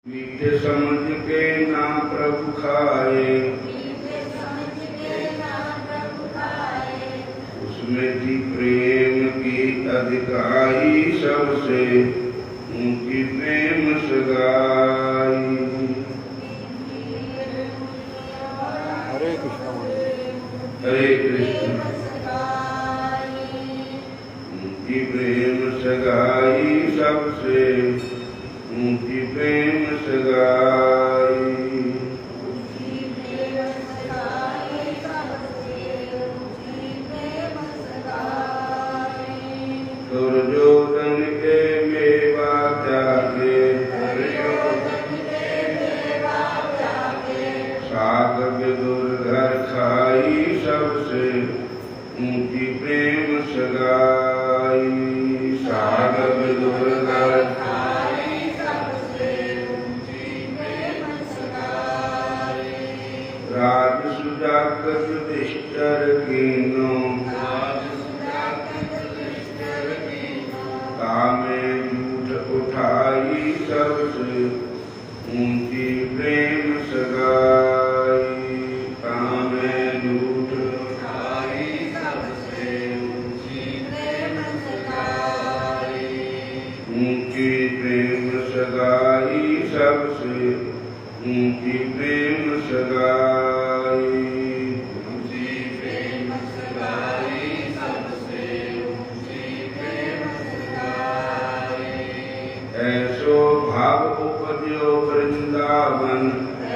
मीठे समझ के ना प्रभु खाए, उसमें थी प्रेम की अधिकाई, सबसे उनकी प्रेम सगाई। हरे कृष्ण हरे कृष्ण। उनकी प्रेम सगाई, सबसे उनकी प्रेम सगाई। दुर्योधन के मेवा त्यागे, साग दुर्धर खाई, सबसे उनकी प्रेम सगाई। साग दुर्धर राज सुजात युधिष्ठिर कीनो, तामे झूठ उठाई, सबसे उनकी प्रेम सगाई। तामे झूठ उठाई, सबसे उनकी प्रेम सगाई। उनकी प्रेम सगाई, सबसे उनकी प्रेम सगाई। उनकी प्रेम सगाई, सबसे उनकी प्रेम सगाई। ऐसो भाव उपजो वृंदावन,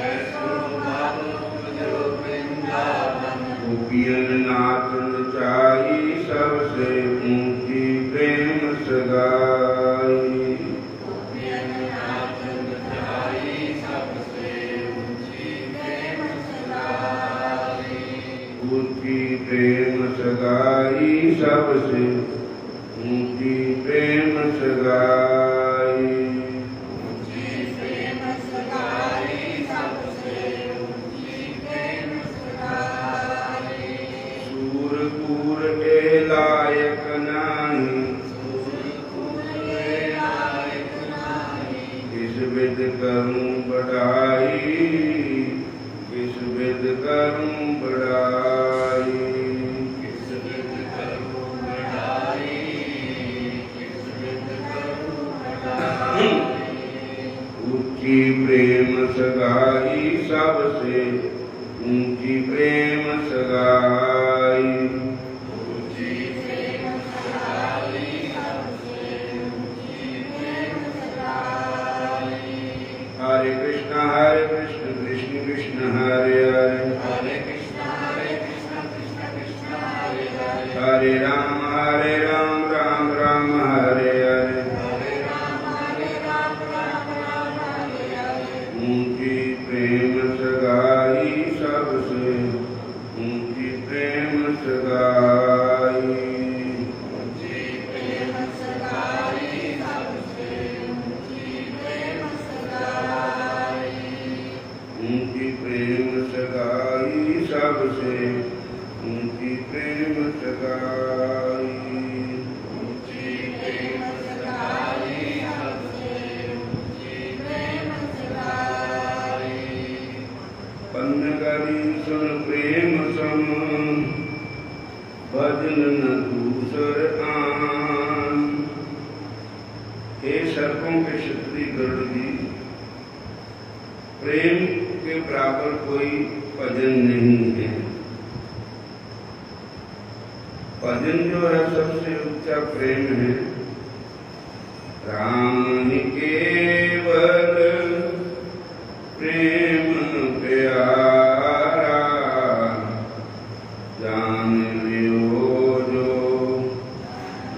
ऐसो भाव उपजो वृंदावन। गोपियन नाथ नचाई, सबसे उनकी प्रेम सगाई। उनकी प्रेम सगाई, सबसे उनकी प्रेम सगाई। उनकी प्रेम सगाई, सबसे उनकी प्रेम सगाई। सूरपुर के लायक नाही, सूरपुर के लायक नाही। किस विध करूं बढ़ाई, किस विध करूं बढ़ाई। किस विध करूं बढ़ाई, किस विध करूं बढ़ाई। उनकी प्रेम सगाई, सबसे उनकी प्रेम सगाई। उनकी प्रेम सगाई, सबसे उनकी प्रेम सगाई। हरे कृष्ण कृष्ण कृष्ण हरे हरे, हरे कृष्ण कृष्ण कृष्ण हरे हरे। हरे राम राम राम हरे हरे, हरे राम राम हरे हरे। उनकी प्रेम सगाई, सबसे उनकी प्रेम सगाई। उनकी प्रेम सगाई, सबसे उनकी प्रेम सगाई। उनकी प्रेम सगाई, सबसे उनकी प्रेम सगाई। उनकी प्रेम सगाई, सबसे उनकी प्रेम सगाई। पन्नगरी सुन प्रेम सम, भजन न दूसर आन। हे सर्पों के क्षत्रिय गरुड़ जी, प्रेम के बराबर कोई भजन नहीं है। भजन जो है सबसे ऊंचा प्रेम है। राम ही केवल प्रेम प्यारा, जान लियो जो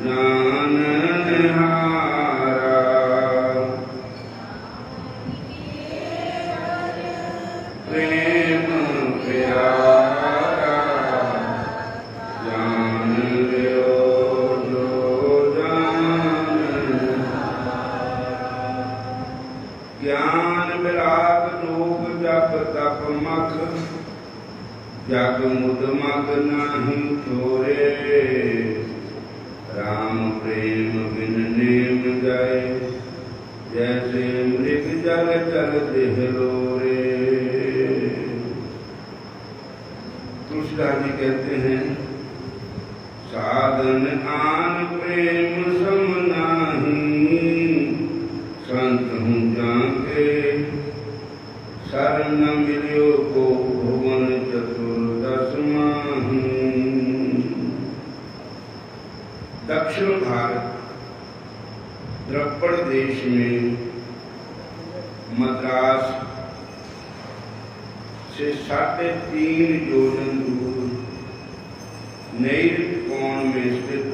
जाननहारा। प्रेम प्यारा, जान लियो जो जाननहारा। ज्ञान विराग जोग जप तप मख, जग मुद मग नाही छोरे। राम प्रेम बिन नेम जाए, जैसे मृग जल चल देहलो रे। तुलसीदास जी कहते हैं, साधन आन प्रेम सम नाही, संत हूँ जाके शरण मिलियो को भुवन चतुर्दश माही। दक्षिण भारत द्रपड़ देश में मद्रास से 3.5 योजन दूर नैऋत्य कोण में स्थित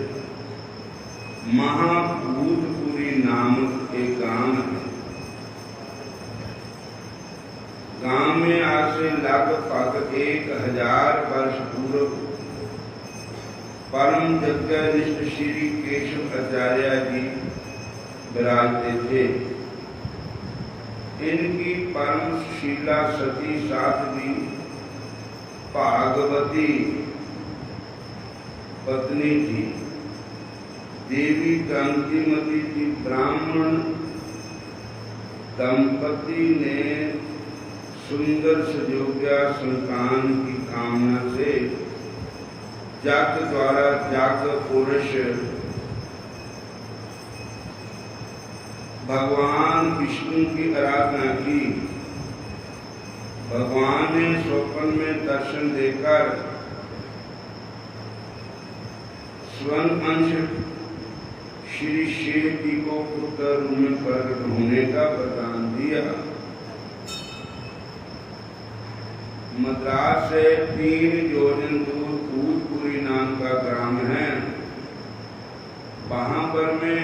महाभूतपुरी नामक एक गांव है। गांव में आज से लगभग 1000 वर्ष पूर्व परम जगनिष्ठ श्री केशव आचार्य जी विराजते थे। इनकी परम शीला सती साध्वी भागवती पत्नी थी। देवी कांतिमती की ब्राह्मण दंपति ने सुंदर सुजोग्या संतान की कामना से जाग द्वारा जाग पुरुष भगवान विष्णु की आराधना की। भगवान ने स्वप्न में दर्शन देकर स्वर्ण अंश श्री शिव जी को पुत्र रूप में प्रकट होने का वरदान दिया। मद्रास से 3 योजन दूर भूतपुरी नाम का ग्राम है। वहां पर में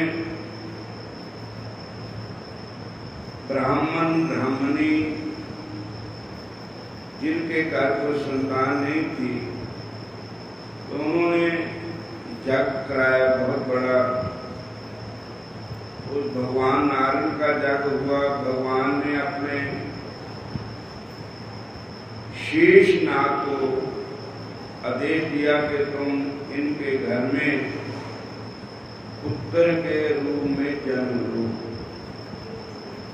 ब्राह्मण ब्राह्मणी जिनके घर को संतान नहीं थी, तो उन्होंने जग कराया बहुत बड़ा। उस भगवान नारायण का जग हुआ। भगवान ने अपने शेषनाग को आदेश दिया कि तुम इनके घर में पुत्र के रूप में जन्म लो।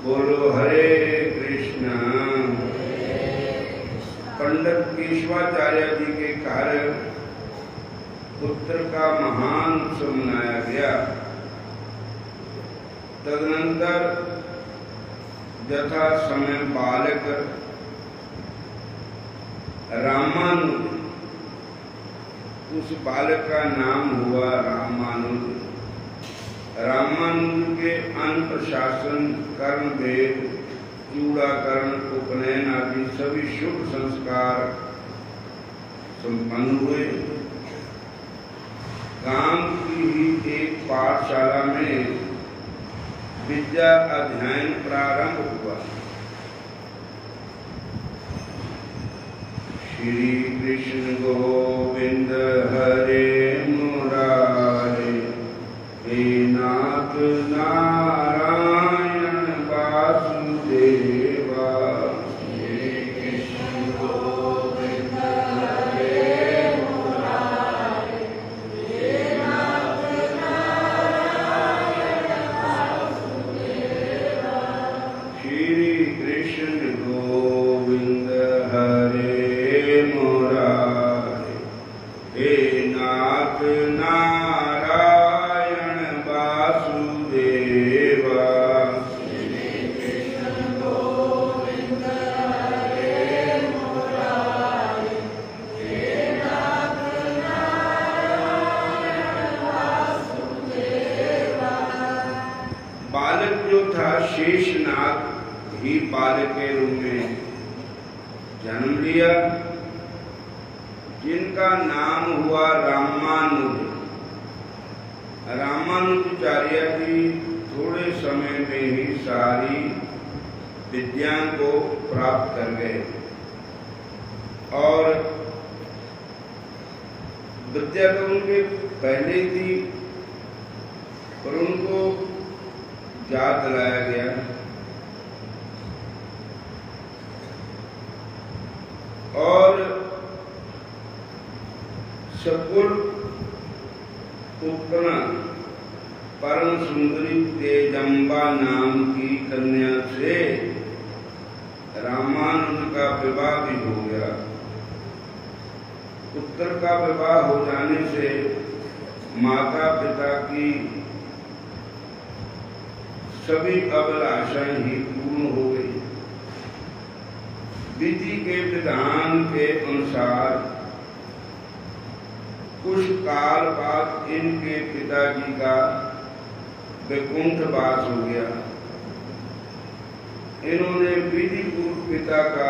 बोलो हरे कृष्ण। पंडित केशवाचार्य जी के कार्य पुत्र का महान उत्सव मनाया गया। तदनंतर यथा समय बालक रामानुज, उस बालक का नाम हुआ रामानुज। रामानुज के अन्नप्राशन, कर्म भेद, चूड़ाकरण, उपनयन आदि सभी शुभ संस्कार संपन्न हुए। गांव की ही एक पाठशाला में विद्या अध्ययन प्रारंभ हुआ। श्री कृष्ण गोविंद हरे मुरारे, हे नाथ नारायण वासुदेवा। श्री कृष्ण गोविंद हरे मुरारे, हे नाथ नारायण वासुदेवा। श्री कृष्ण गोविंद हरे मुरारे, हे नाथ नारायण वासुदेवा। श्री कृष्ण गोविंद हरे मुरारे, हे नाथ नारायण वासुदेवा। बालक जो था शेषनाग ही बालक के रूप में जन्म लिया, जिनका नाम हुआ रामानुज। रामानुजाचार्य जी थोड़े समय में ही सारी विद्या को प्राप्त कर गए और विद्या तो उनके पहले थी, पर उनको याद दिलाया गया। और सकुल उपकरण परम सुंदरी तेजम्बा नाम की कन्या से रामानुज का विवाह भी हो गया। पुत्र का विवाह हो जाने से माता पिता की सभी अभिलाषाएं ही पूर्ण हो गई। विधि के विधान के अनुसार कुछ काल बाद इनके पिताजी का वैकुंठवास हो गया। इन्होंने विधि पूर्व पिता का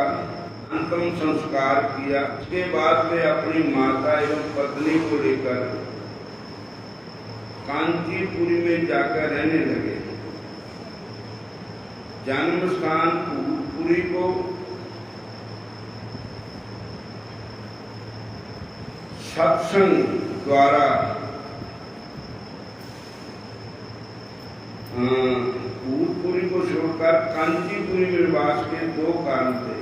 अंतिम संस्कार किया। इसके बाद वे अपनी माता एवं पत्नी को लेकर कांचीपुरी में जाकर रहने लगे। जन्म स्थान पुरी को सत्संग द्वारा पुरी को छोड़कर कांचीपुरी में वास के दो कारण थे।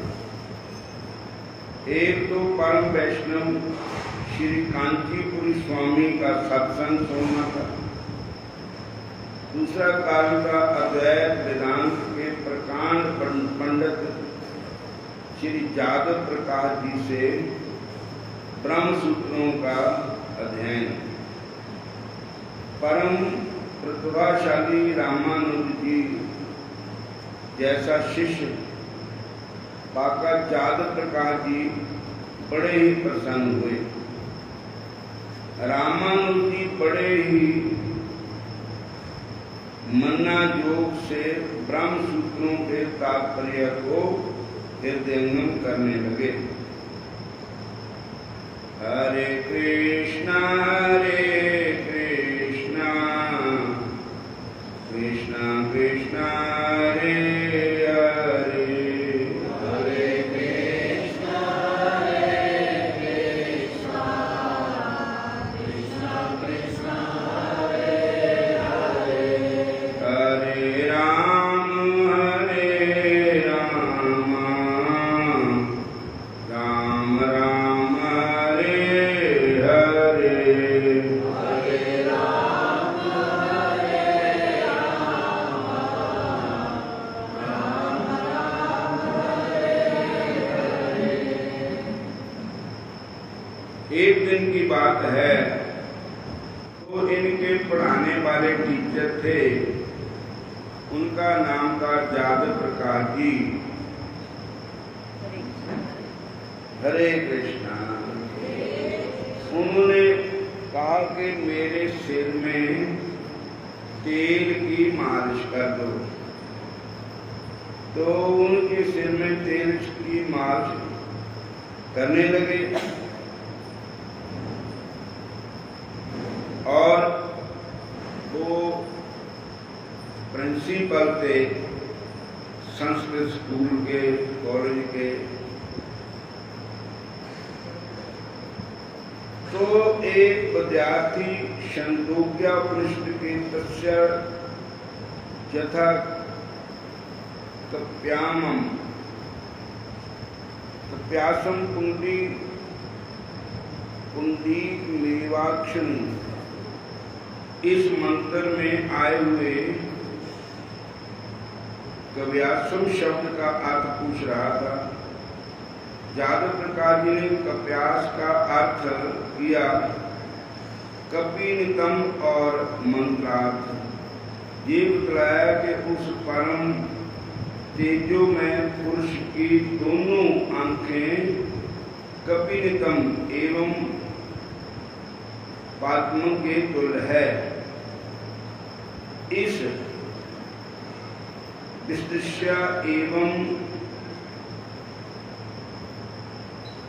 एक तो परम वैष्णव श्री कांचीपुरी स्वामी का सत्संग सुनना था। दूसरा कारण था अद्वैत वेदांत के प्रकांड पंडित श्री यादव प्रकाश जी से ब्रह्म सूत्रों का अध्ययन। परम प्रतिभाशाली रामानुज जी जैसा शिष्य पाकर यादव प्रकाश जी बड़े ही प्रसन्न हुए। रामानुज जी बड़े ही मन्ना योग से ब्रह्म सूत्रों के तात्पर्य को हृदयंगम करने लगे। हरे कृष्णा कृष्णा कृष्णा हरे हरे, हरे कृष्णा कृष्णा कृष्णा हरे हरे, हरे राम राम राम हरे हरे, हरे राम एक दिन की बात है, तो इनके पढ़ाने वाले टीचर थे, उनका नाम था यादव प्रकाश जी। हरे कृष्णा। उन्होंने कहा कि मेरे सिर में तेल की मालिश कर दो। तो उनके सिर में तेल की मालिश करने लगे और वो प्रिंसिपल थे संस्कृत स्कूल के, कॉलेज के। तो एक विद्यार्थी छंदोग्योपनिषद के तस्य यथा कप्यासम कुंडी मेवाक्षन इस मंत्र में आए हुए कव्यासम शब्द का अर्थ पूछ रहा था। यादव प्रकाश जी ने कप्यास का अर्थ किया कपिनितम और मंत्रार्थ। ये बतलाया कि उस परम तेजो में पुरुष की दोनों आंखें कपिनितम एवं पद्म के तुल्य है। इस विस्तृष्य एवं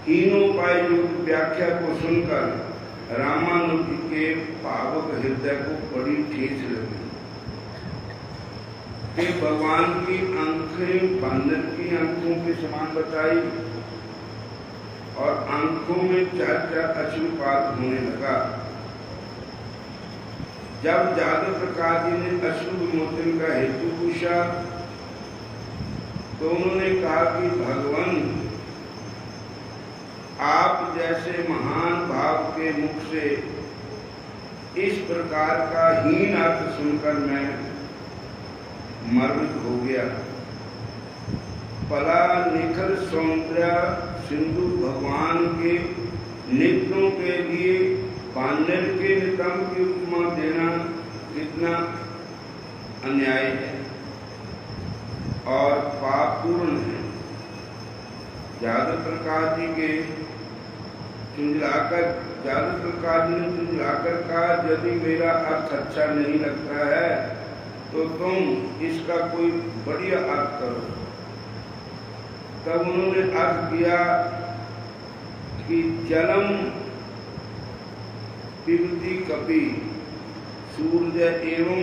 हीनोपाय व्याख्या को सुनकर रामानुज के पावक हृदय को बड़ी ठेस लगी कि भगवान की आंखें बंदर की आंखों के समान बताई और आंखों में चार अश्रुपात होने लगा। जब यादव प्रकाश जी ने अश्रु विमोचन का हेतु पूछा तो उन्होंने कहा कि भगवान, आप जैसे महान भाव के मुख से इस प्रकार का हीन अर्थ सुनकर मैं मर्मित हो गया। पला निखर सौंदर्य सिंधु भगवान के नित्यों के लिए बानर के नितंब की उपमा देना कितना अन्याय है और पापपूर्ण है। यादव प्रकाश जी के यादव प्रकाश जी ने चुंझलाकर कहा, यदि मेरा अर्थ अच्छा नहीं लगता है तो तुम इसका कोई बढ़िया अर्थ करो। तब उन्होंने अर्थ किया कि जलम पिबती कपि सूर्य एवं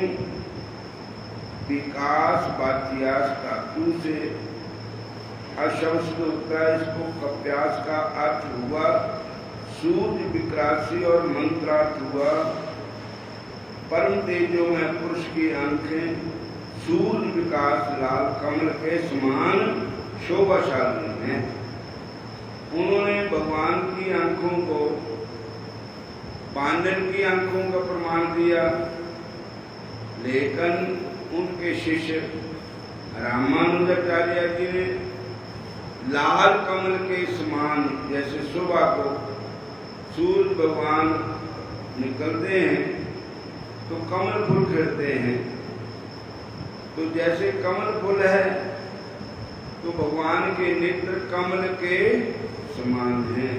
विकास बाच्यास धातु से अशब्द होता है। इसको कप्यास का अर्थ हुआ सूर्य विक्रासी और मंत्रार्थ हुआ परम तेजो में पुरुष की आंखें सूर्य विकास लाल कमल के समान शोभाशाली हैं। उन्होंने भगवान की आंखों को बांदर की आंखों का प्रमाण दिया, लेकिन उनके शिष्य रामानुजाचार्य जी ने लाल कमल के समान, जैसे सुबह को सूर्य भगवान निकलते हैं तो कमल फूल खिलते हैं, तो जैसे कमल फूल है तो भगवान के नेत्र कमल के समान हैं।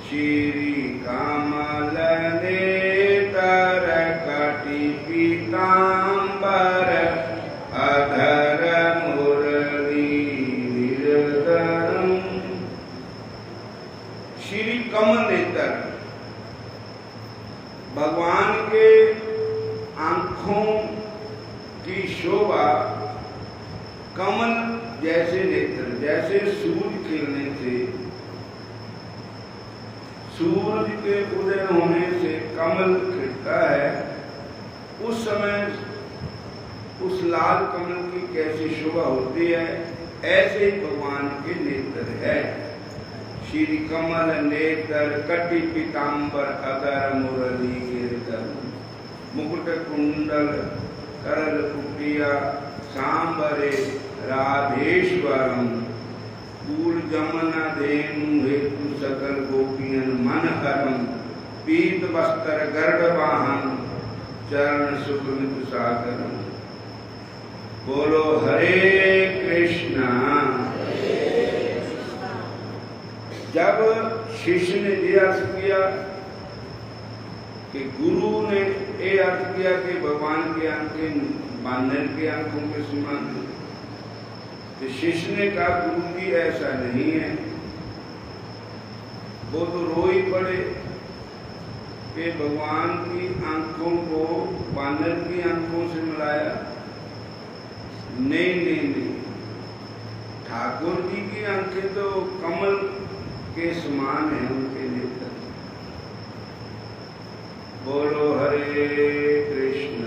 श्री कमल नेत्र कटि पीतांबर अधर मुरली निर्धरम। श्री कमल नेत्र भगवान के आंखों की शोभा कमल जैसे नेत्र, जैसे सूर्य खिलने से, सूर्य के उदय होने से कमल खिलता है, उस समय उस लाल कमल की कैसी शोभा होती है, ऐसे ही भगवान के नेत्र है। श्री कमल नेत्र कटि पीतांबर अगर मुरली गिरधर। मुकुट कुंडल करल कुटिया सांबरे राधेश्वरम। कूल जमुना धेनु हेतु सकल गोपियन मन हरम। पीत वस्त्र गर्भ वाहन चरण सुकृत सागरम। बोलो हरे कृष्णा। जब शिष्य ने ये अर्थ किया कि गुरु ने ये अर्थ किया कि भगवान की आंखें बानर की आंखों के समान, तो शिष्य ने कहा गुरु जी ऐसा नहीं है। वो तो रो ही पड़े कि भगवान की आंखों को बानर की आंखों से मिलाया। नहीं नहीं नहीं, ठाकुर जी की आंखें तो कमल के समान है, उनके नेत्र। बोलो हरे कृष्ण।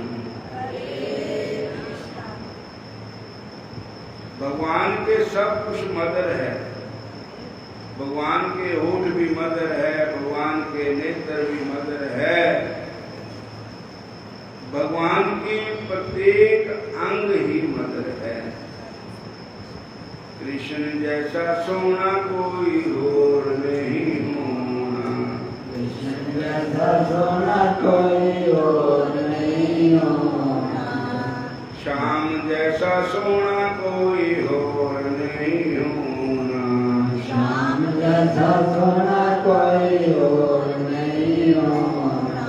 भगवान के सब कुछ मदर है, भगवान के होठ भी मदर है, भगवान के नेत्र भी मदर है, भगवान की प्रत्येक अंग ही मदर है। कृष्ण जैसा सोना कोई और नहीं होना। कृष्ण जैसा सोना कोई और नहीं होना। श्याम जैसा सोना कोई और नहीं होना। श्याम जैसा सोना कोई और नहीं होना।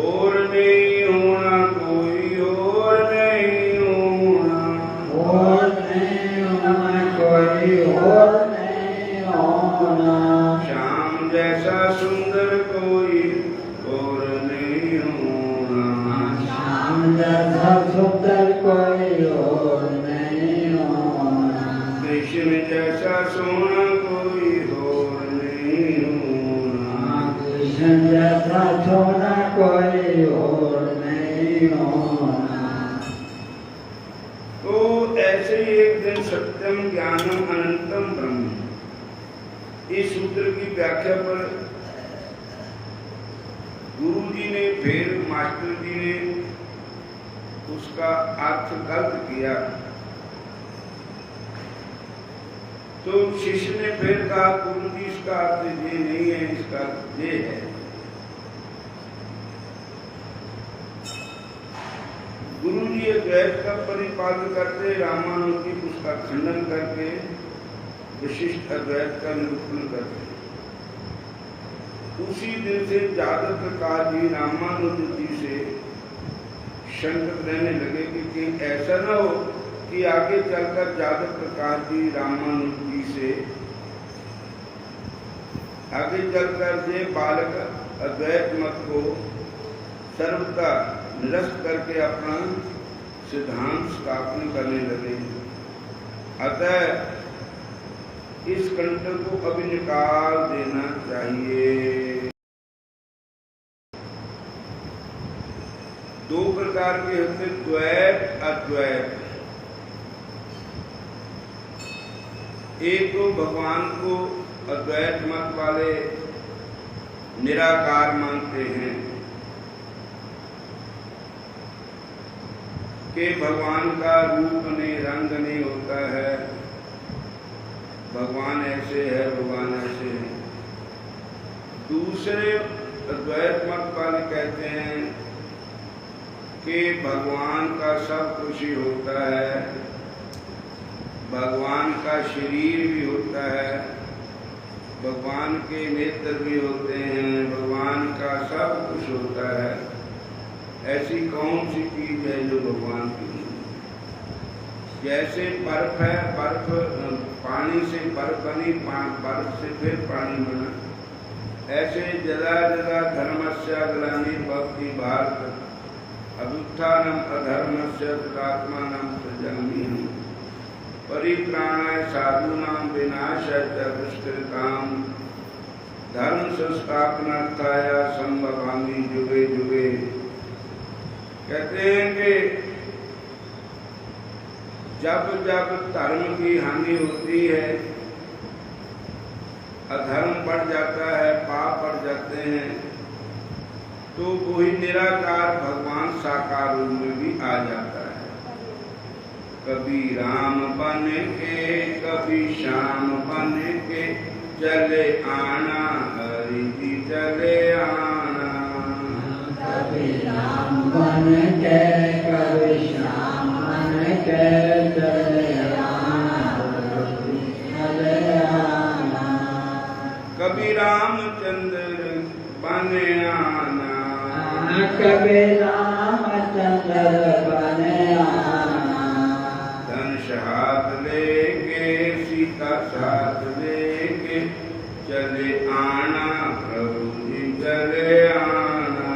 और नहीं होना, कोई और नहीं होना। और नहीं होना, कोई और नहीं होना। श्याम जैसा सुंदर कोई और नहीं होना। श्याम जैसा सुंदर कोई और नहीं होना। कृष्ण जैसा सोना कोई और नहीं होना। कृष्ण जैसा सोना कोई और नहीं होना। तो ऐसे ही एक दिन सत्यम ज्ञानम अनंतम ब्रह्म, इस सूत्र की व्याख्या पर गुरु जी ने फिर मास्टर जी ने उसका अर्थ गलत किया, तो शिष्य ने फिर कहा गुरु जी इसका अर्थ ये नहीं है, इसका अर्थ ये है। गुरु जी अद्वैत का परिपालन करते, रामानुज जी उसका खंडन करके विशिष्ट अद्वैत का निरूपण करते। उसी दिन से जादव प्रकाश जी रामानुज जी से शंकित रहने लगे कि कहीं ऐसा न हो कि आगे चलकर जादव प्रकाश जी रामानुज जी से आगे चलकर ये बालक अद्वैत मत को सर्वथा निरस्त करके अपना सिद्धांत स्थापन करने लगे। अतः इस कंटक को अभी निकाल देना चाहिए। दो प्रकार के होते, द्वैत अद्वैत। एक तो भगवान को अद्वैत मत वाले निराकार मानते हैं कि भगवान का रूप नहीं, रंग नहीं होता है, भगवान ऐसे है, भगवान ऐसे है। दूसरे अद्वैत मत वाले कहते हैं कि भगवान का सब कुछ ही होता है, भगवान का शरीर भी होता है, भगवान के नेत्र भी होते हैं, भगवान का सब कुछ होता है। ऐसी कौन सी चीज है जो भगवान की नहीं? जैसे बर्फ है, बर्फ पानी से बर्फ बनी, बर्फ से फिर पानी बना, ऐसे जदा जदा धर्मस्य ग्लानिर्भवति भारत अभ्युत्थानम अधर्मस्य तदात्मानं सृजाम्यहम् परित्राणाय साधूनां विनाशाय च दुष्कृतां धर्म संस्थापनार्थाय संभवामि युगे युगे। कहते हैं कि जब जब धर्म की हानि होती है, अधर्म बढ़ जाता है, पाप बढ़ जाते हैं, तो वही निराकार भगवान साकार रूप में भी आ जाता है। कभी राम बन के, कभी श्याम बन के चले आना, हरि जी चले आना। कभी राम बन के, कभी श्याम बन के चले आना, हरि जी चले आना। कभी रामचंद्र बन आना, कभी रामचंद्र बन आना। धनुष हाथ लेके, सीता साथ लेके चले आना, प्रभु जी चले आना।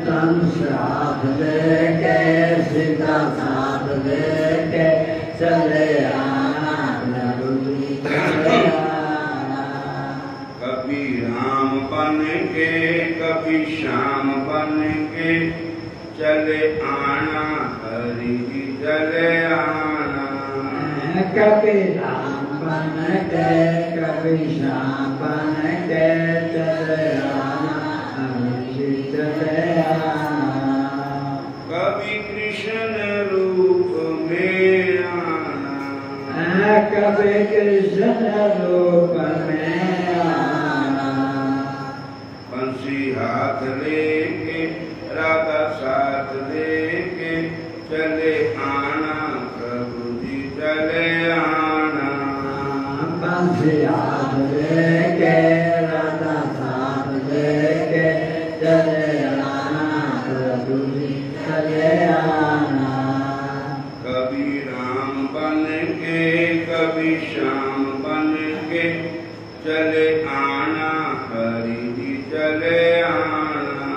धनुष हाथ लेके, सीता साथ लेके चले आना, प्रभु जी चले आना। कभी राम बन के, कभी श्याम बन के चले आना, हरि जी चले आना। कभी राम बन के, कभी श्याम बन के चले आना, हरि जी चले आना। कभी कृष्ण रूप में आना, कभी कृष्ण रूप में आना। बंसी हाथ लेके, राधा साथ लेके चले आना, प्रभु जी चले आना। बंसी हाथ लेके, राधा साथ लेके चले आना, प्रभु जी चले आना। कभी राम बन के, कभी श्याम बन के चले आना, हरि जी चले आना।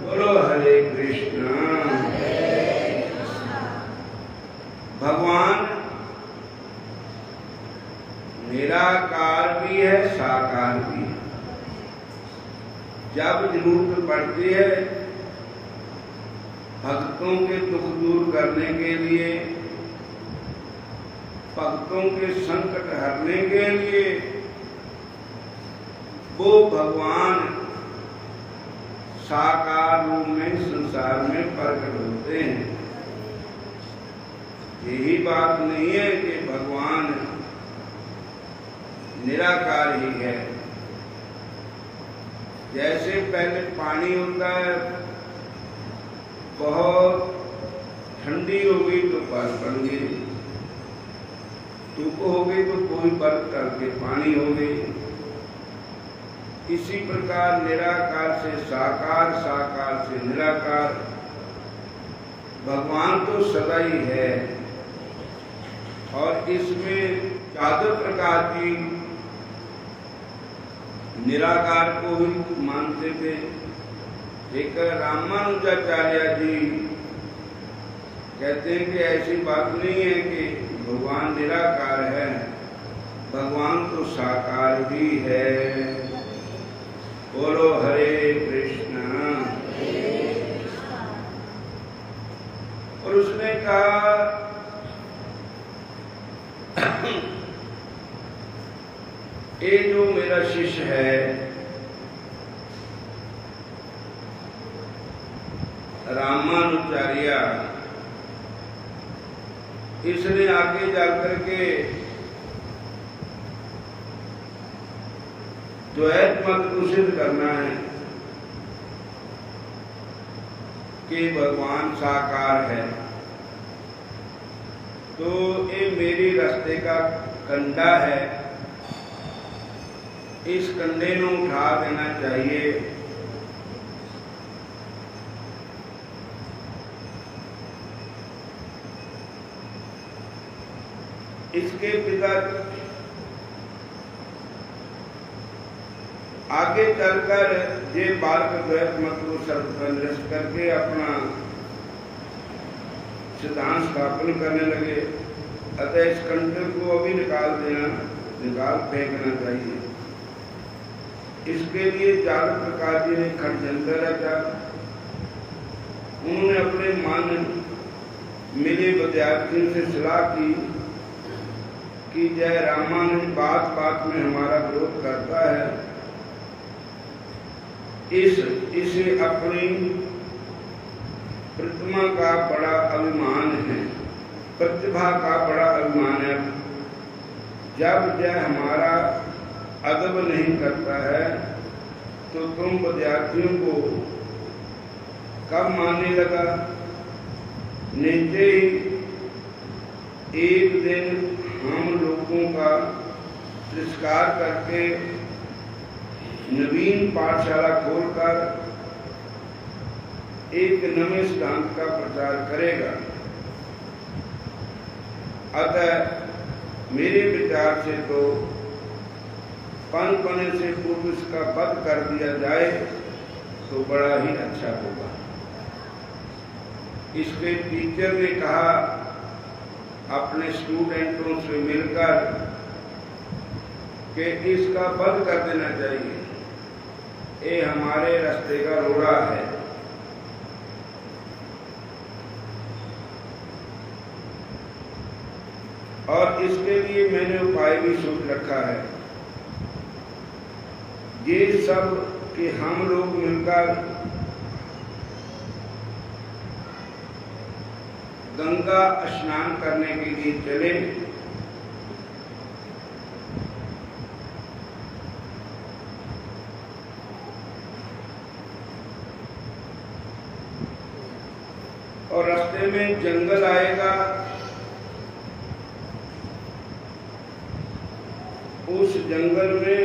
बोलो हरे कृष्ण। भगवान निराकार भी है, साकार भी है। जब जरूरत पड़ती है भक्तों के दुख दूर करने के लिए, भक्तों के संकट हरने के लिए, वो भगवान साकार रूप में संसार में प्रकट होते हैं। यही बात नहीं है कि भगवान निराकार ही है। जैसे पहले पानी होता है, बहुत ठंडी हो गई तो बर्फ बन गई, धूप हो गई तो कोई बर्फ करके पानी हो गई। इसी प्रकार निराकार से साकार, साकार से निराकार, भगवान तो सदा ही है। और इसमें यादव प्रकाश जी निराकार को ही मानते थे। एक रामानुजाचार्य जी कहते हैं कि ऐसी बात नहीं है कि भगवान निराकार है, भगवान तो साकार भी है। बोलो हरे कृष्ण। और उसने कहा ये जो मेरा शिष्य है रामानुचार्य, इसने आगे जाकर के द्वैत मत को सिद्ध करना है कि भगवान साकार है। तो ये मेरी रास्ते का कंडा है, इस कंडे को उठा देना चाहिए। इसके पिता आगे चलकर ये बालक द्वैत मत को सर्वनिष्ठ करके अपना सिद्धांत स्थापन करने लगे। अतः इस कंडे को अभी निकाल फेंकना चाहिए। इसके लिए जागृत प्रकाश जी ने खंडन रचा। उन्होंने अपने मन मिले विद्यार्थियों से सलाह की कि जय रामानुज बात बात में हमारा विरोध करता है, इसे अपनी प्रतिमा का बड़ा अभिमान है, प्रतिभा का बड़ा अभिमान है। जब जय हमारा अदब नहीं करता है तो तुम विद्यार्थियों को कब मानने लगा? नीचे ही एक दिन हम लोगों का तिरस्कार करके नवीन पाठशाला खोलकर एक नवे सिद्धांत का प्रचार करेगा। अतः मेरे विचार से तो पनपने से पूर्व इसका वध कर दिया जाए तो बड़ा ही अच्छा होगा। इसके टीचर ने कहा अपने स्टूडेंटों से मिलकर कि इसका वध कर देना चाहिए, ये हमारे रास्ते का रोड़ा है। और इसके लिए मैंने उपाय भी सोच रखा है। ये सब कि हम लोग मिलकर गंगा स्नान करने के लिए चले। और रास्ते में जंगल आएगा, उस जंगल में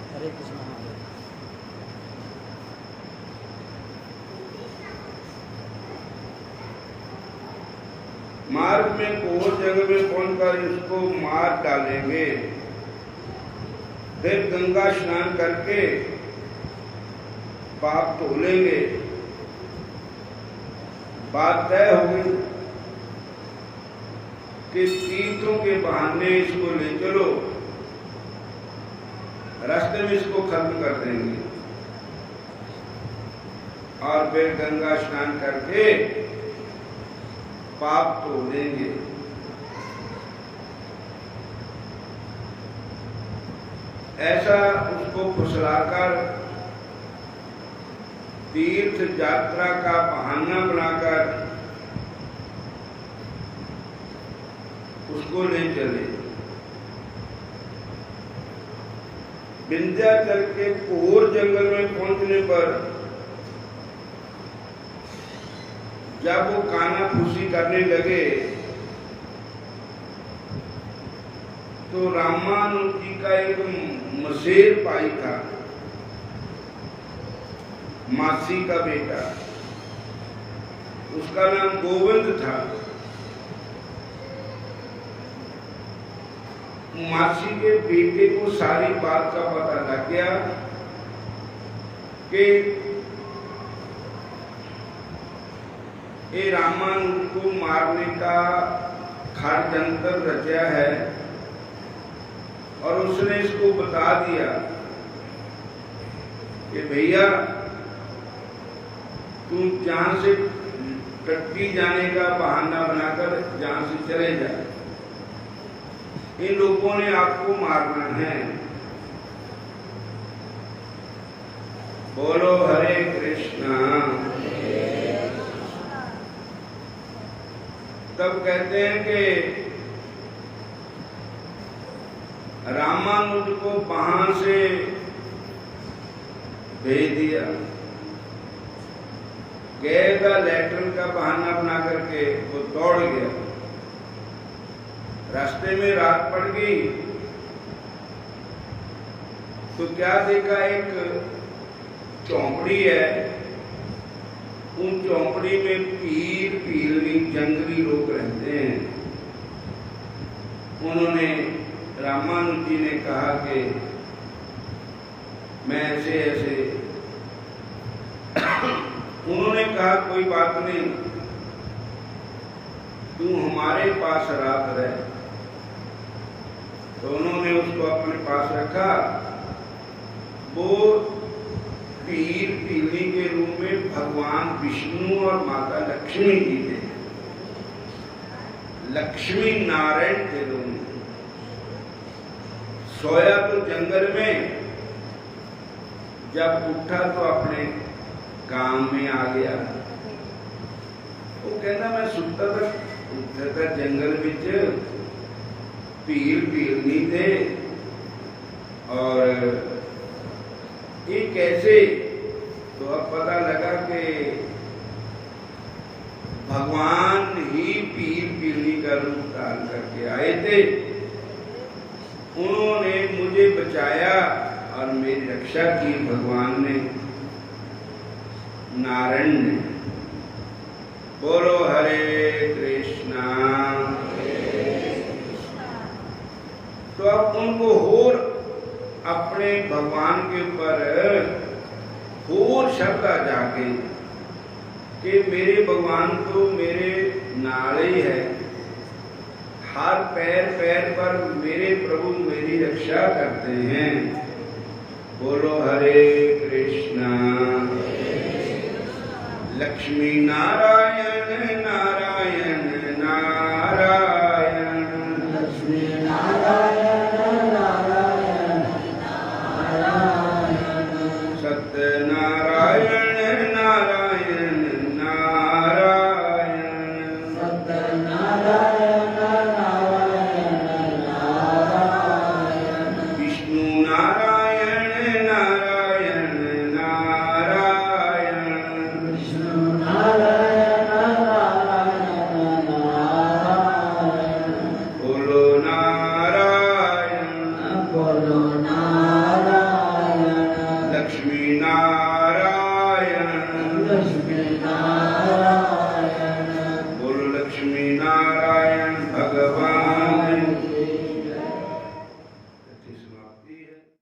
हरे कृष्ण मार्ग में कोहर जगह में पहुंचकर इसको मार डालेंगे। फिर गंगा स्नान करके पाप धो लेंगे। बात तय हो गई कि तीर्थों के बहाने इसको ले चलो, रास्ते में इसको खत्म कर देंगे और फिर गंगा स्नान करके पाप धो लेंगे। ऐसा उसको फुसलाकर तीर्थ यात्रा का बहाना बनाकर उसको ले चले। विंध्याचल के घोर जंगल में पहुंचने पर जब वो कानाफूसी करने लगे तो रामानुज जी का एक मशेर भाई था, मासी का बेटा, उसका नाम गोविंद था। मासी के बेटे को सारी बात का पता लग गया कि ये रामानुज को मारने का षड्यंत्र रचा है, और उसने इसको बता दिया कि भैया तुम जहां से टट्टी जाने का बहाना बनाकर जहां से चले जा, इन लोगों ने आपको मारना है। बोलो हरे कृष्णा। तब कहते हैं कि रामानुज को वहां से भेज दिया, गएगा लेटर का बहाना बना करके वो दौड़ गया। रास्ते में रात पड़ गई तो क्या देखा, एक चौपड़ी है, उन चौपड़ी में पीर पीलनी जंगली लोग रहते हैं। उन्होंने रामानुज जी ने कहा कि मैं ऐसे ऐसे उन्होंने कहा कोई बात नहीं, तू हमारे पास रात रह। तो उन्होंने उसको अपने पास रखा। वो पीर पीलनी के रूप में भगवान विष्णु और माता लक्ष्मी जी थे, लक्ष्मी नारायण थे दोनों। सोया तो जंगल में, जब उठा तो अपने काम में आ गया। वो कहना मैं सुता था जंगल में, पीर पीलनी थे, और ये कैसे, तो अब पता लगा कि भगवान ही पीर पीलनी का रूप धारण करके आए थे। उन्होंने मुझे बचाया और मेरी रक्षा की भगवान ने, नारायण ने। बोलो हरे कृष्णा। तो अब उनको और अपने भगवान के ऊपर और श्रद्धा जागे कि मेरे भगवान तो मेरे नाले ही है, हर पैर पैर पर मेरे प्रभु मेरी रक्षा करते हैं। बोलो हरे कृष्णा। लक्ष्मी नारायण